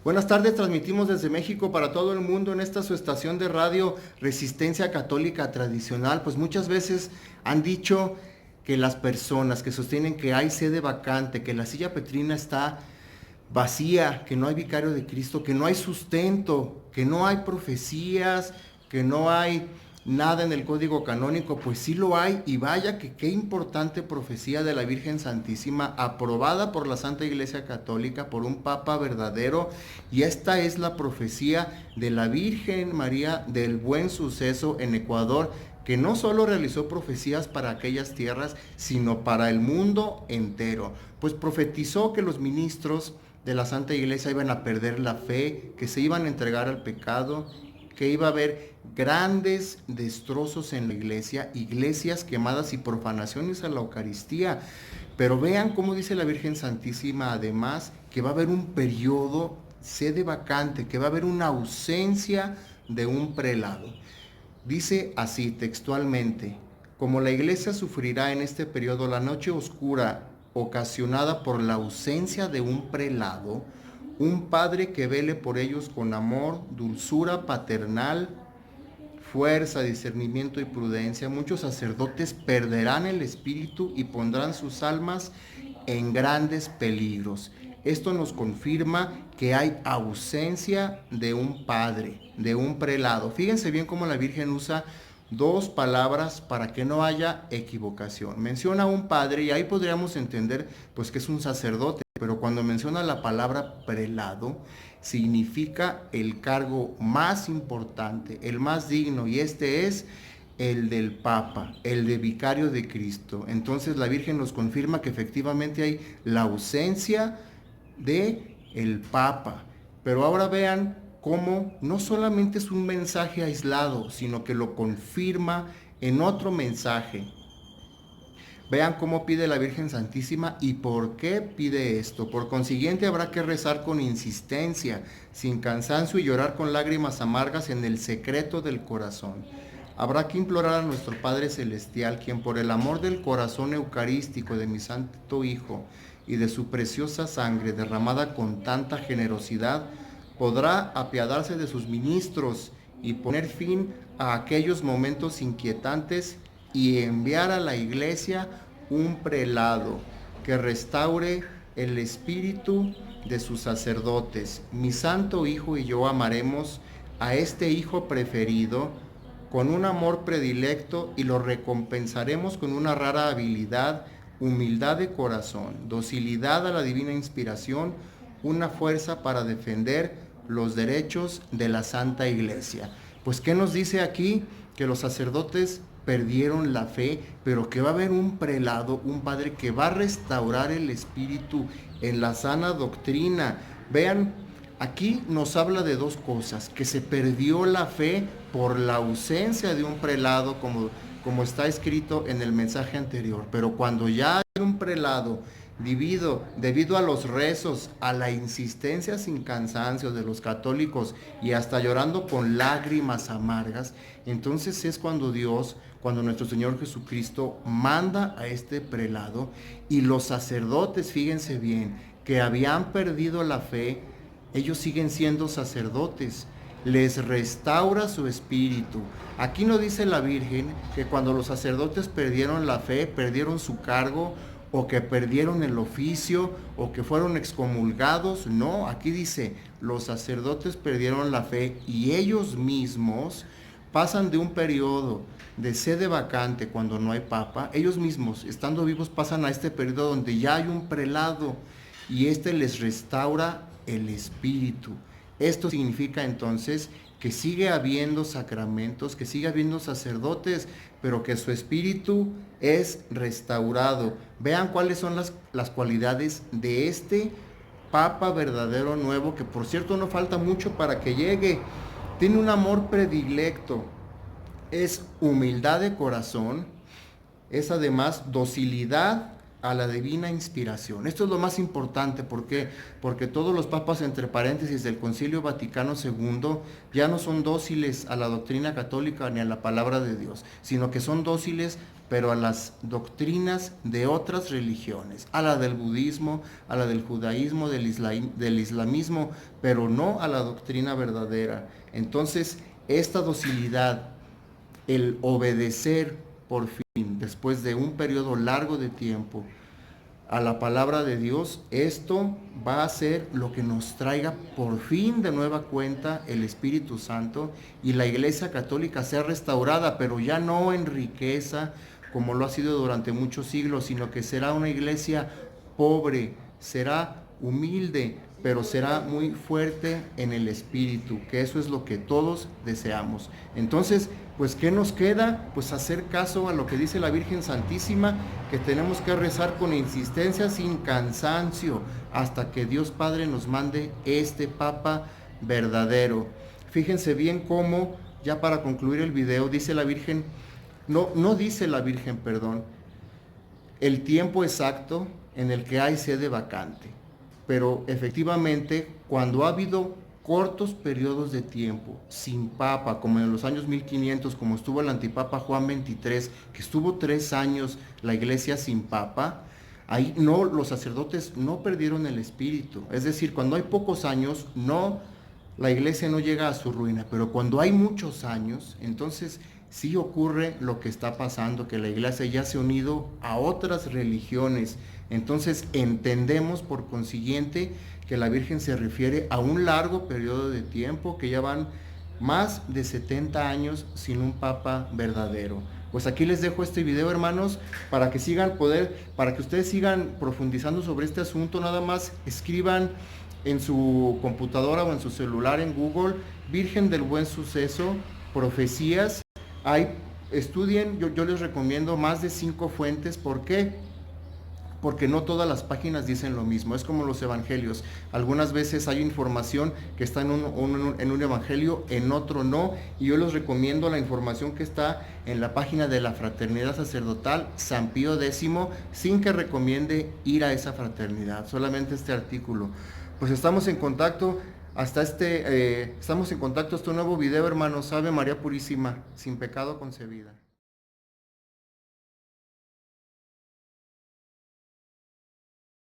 Buenas tardes, transmitimos desde México para todo el mundo en esta su estación de radio Resistencia Católica Tradicional. Pues muchas veces han dicho que las personas que sostienen que hay sede vacante, que la silla petrina está vacía, que no hay vicario de Cristo, que no hay sustento, que no hay profecías, que no hay nada en el código canónico, pues sí lo hay, y vaya que qué importante profecía de la Virgen Santísima, aprobada por la Santa Iglesia Católica, por un Papa verdadero, y esta es la profecía de la Virgen María del Buen Suceso en Ecuador, que no solo realizó profecías para aquellas tierras, sino para el mundo entero, pues profetizó que los ministros de la Santa Iglesia iban a perder la fe, que se iban a entregar al pecado, que iba a haber grandes destrozos en la iglesia, iglesias quemadas y profanaciones a la Eucaristía. Pero vean cómo dice la Virgen Santísima, además, que va a haber un periodo sede vacante, que va a haber una ausencia de un prelado. Dice así textualmente: como la iglesia sufrirá en este periodo la noche oscura ocasionada por la ausencia de un prelado, un padre que vele por ellos con amor, dulzura paternal, fuerza, discernimiento y prudencia, muchos sacerdotes perderán el espíritu y pondrán sus almas en grandes peligros. Esto nos confirma que hay ausencia de un padre, de un prelado. Fíjense bien cómo la Virgen usa dos palabras para que no haya equivocación. Menciona un padre y ahí podríamos entender pues que es un sacerdote, pero cuando menciona la palabra prelado, significa el cargo más importante, el más digno, y este es el del Papa, el de vicario de Cristo. Entonces la Virgen nos confirma que efectivamente hay la ausencia de el Papa. Pero ahora vean cómo no solamente es un mensaje aislado, sino que lo confirma en otro mensaje. Vean cómo pide la Virgen Santísima y por qué pide esto. Por consiguiente, habrá que rezar con insistencia, sin cansancio, y llorar con lágrimas amargas en el secreto del corazón. Habrá que implorar a nuestro Padre Celestial, quien por el amor del corazón eucarístico de mi Santo Hijo y de su preciosa sangre derramada con tanta generosidad, podrá apiadarse de sus ministros y poner fin a aquellos momentos inquietantes y enviar a la iglesia un prelado que restaure el espíritu de sus sacerdotes. Mi Santo Hijo y yo amaremos a este Hijo preferido con un amor predilecto y lo recompensaremos con una rara habilidad, humildad de corazón, docilidad a la divina inspiración, una fuerza para defender los derechos de la Santa Iglesia. Pues, ¿qué nos dice aquí? Que los sacerdotes perdieron la fe, pero que va a haber un prelado, un padre que va a restaurar el espíritu en la sana doctrina. Vean, aquí nos habla de dos cosas: que se perdió la fe por la ausencia de un prelado, como está escrito en el mensaje anterior, pero cuando ya hay un prelado, debido a los rezos, a la insistencia sin cansancio de los católicos y hasta llorando con lágrimas amargas, entonces es cuando nuestro Señor Jesucristo manda a este prelado, y los sacerdotes, fíjense bien, que habían perdido la fe, ellos siguen siendo sacerdotes, les restaura su espíritu. Aquí no dice la Virgen que cuando los sacerdotes perdieron la fe, perdieron su cargo, o que perdieron el oficio, o que fueron excomulgados. No, aquí dice, los sacerdotes perdieron la fe y ellos mismos pasan de un periodo de sede vacante cuando no hay papa. Ellos mismos, estando vivos, pasan a este periodo donde ya hay un prelado y este les restaura el espíritu. Esto significa entonces que sigue habiendo sacramentos, que sigue habiendo sacerdotes, pero que su espíritu es restaurado. Vean cuáles son las cualidades de este Papa verdadero nuevo, que por cierto no falta mucho para que llegue. Tiene un amor predilecto, es humildad de corazón, es además docilidad a la divina inspiración. Esto es lo más importante, ¿por qué? Porque todos los papas, entre paréntesis, del Concilio Vaticano II, ya no son dóciles a la doctrina católica ni a la palabra de Dios, sino que son dóciles pero a las doctrinas de otras religiones, a la del budismo, a la del judaísmo, del islamismo, pero no a la doctrina verdadera. Entonces, esta docilidad, el obedecer por fin, después de un periodo largo de tiempo, a la palabra de Dios, esto va a ser lo que nos traiga por fin de nueva cuenta el Espíritu Santo y la Iglesia Católica sea restaurada, pero ya no en riqueza como lo ha sido durante muchos siglos, sino que será una iglesia pobre, será humilde, pero será muy fuerte en el espíritu, que eso es lo que todos deseamos. Entonces, pues, ¿qué nos queda? Pues hacer caso a lo que dice la Virgen Santísima, que tenemos que rezar con insistencia, sin cansancio, hasta que Dios Padre nos mande este Papa verdadero. Fíjense bien cómo, ya para concluir el video, dice la Virgen, no dice la Virgen, perdón, el tiempo exacto en el que hay sede vacante. Pero efectivamente, cuando ha habido cortos periodos de tiempo sin papa, como en los años 1500, como estuvo el antipapa Juan XXIII, que estuvo 3 años la iglesia sin papa, ahí no, los sacerdotes no perdieron el espíritu. Es decir, cuando hay pocos años, no, la iglesia no llega a su ruina, pero cuando hay muchos años, entonces sí ocurre lo que está pasando, que la iglesia ya se ha unido a otras religiones. Entonces entendemos por consiguiente que la Virgen se refiere a un largo periodo de tiempo, que ya van más de 70 años sin un papa verdadero. Pues aquí les dejo este video, hermanos, para que para que ustedes sigan profundizando sobre este asunto. Nada más escriban en su computadora o en su celular en Google, Virgen del Buen Suceso, profecías. Estudien, yo les recomiendo más de 5 fuentes. ¿Por qué? Porque no todas las páginas dicen lo mismo. Es como los evangelios. Algunas veces hay información que está en un evangelio, en otro no. Y yo les recomiendo la información que está en la página de la Fraternidad Sacerdotal San Pío X, sin que recomiende ir a esa fraternidad. Solamente este artículo. Pues estamos en contacto. Estamos en contacto hasta un nuevo video, hermanos. Ave María Purísima, sin pecado concebida.